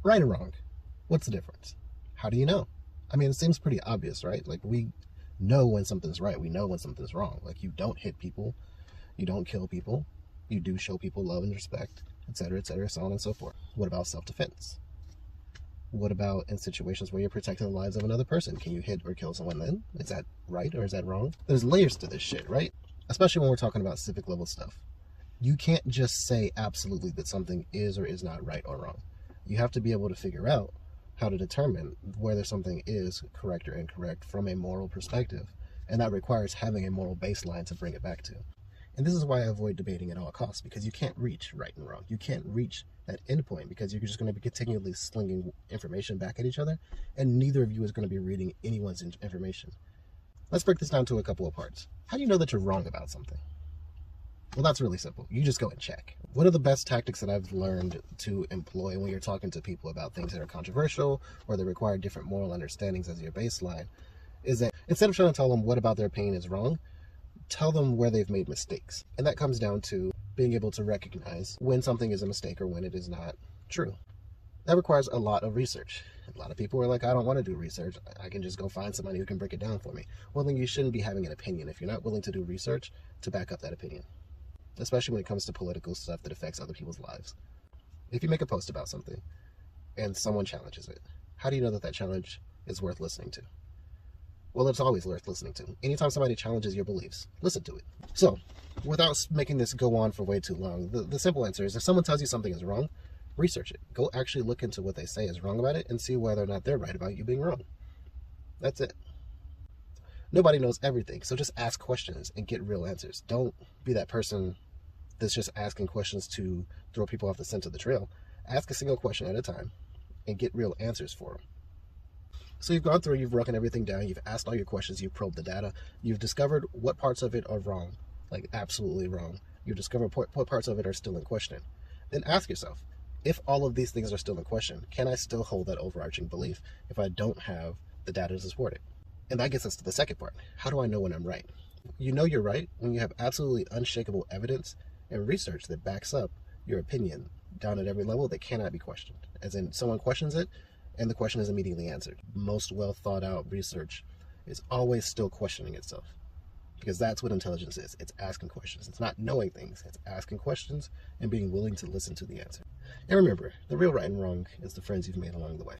Right or wrong? What's the difference? How do you know? I mean, it seems pretty obvious, right? Like, we know when something's right. We know when something's wrong. Like, you don't hit people. You don't kill people. You do show people love and respect, etc., so on and so forth. What about self-defense? What about in situations where you're protecting the lives of another person? Can you hit or kill someone then? Is that right or is that wrong? There's layers to this shit, right? Especially when we're talking about civic level stuff. You can't just say absolutely that something is or is not right or wrong. You have to be able to figure out how to determine whether something is correct or incorrect from a moral perspective. And that requires having a moral baseline to bring it back to. And this is why I avoid debating at all costs, because you can't reach right and wrong. You can't reach that endpoint because you're just going to be continually slinging information back at each other, and neither of you is going to be reading anyone's information. Let's break this down to a couple of parts. How do you know that you're wrong about something? Well, that's really simple. You just go and check. One of the best tactics that I've learned to employ when you're talking to people about things that are controversial or that require different moral understandings as your baseline is that instead of trying to tell them what about their opinion is wrong, tell them where they've made mistakes. And that comes down to being able to recognize when something is a mistake or when it is not true. That requires a lot of research. A lot of people are like, I don't want to do research. I can just go find somebody who can break it down for me. Well, then you shouldn't be having an opinion if you're not willing to do research to back up that opinion, especially when it comes to political stuff that affects other people's lives. If you make a post about something and someone challenges it, how do you know that that challenge is worth listening to? Well, it's always worth listening to. Anytime somebody challenges your beliefs, listen to it. So, without making this go on for way too long, the simple answer is if someone tells you something is wrong, research it. Go actually look into what they say is wrong about it and see whether or not they're right about you being wrong. That's it. Nobody knows everything, so just ask questions and get real answers. Don't be that person that's just asking questions to throw people off the scent of the trail. Ask a single question at a time and get real answers for them. So you've gone through, you've broken everything down, you've asked all your questions, you've probed the data, you've discovered what parts of it are wrong, like absolutely wrong. You've discovered what parts of it are still in question. Then ask yourself, if all of these things are still in question, can I still hold that overarching belief if I don't have the data to support it? And that gets us to the second part. How do I know when I'm right? You know you're right when you have absolutely unshakable evidence and research that backs up your opinion down at every level that cannot be questioned. As in, someone questions it, and the question is immediately answered. Most well thought out research is always still questioning itself, because that's what intelligence is. It's asking questions. It's not knowing things. It's asking questions and being willing to listen to the answer. And remember, the real right and wrong is the friends you've made along the way.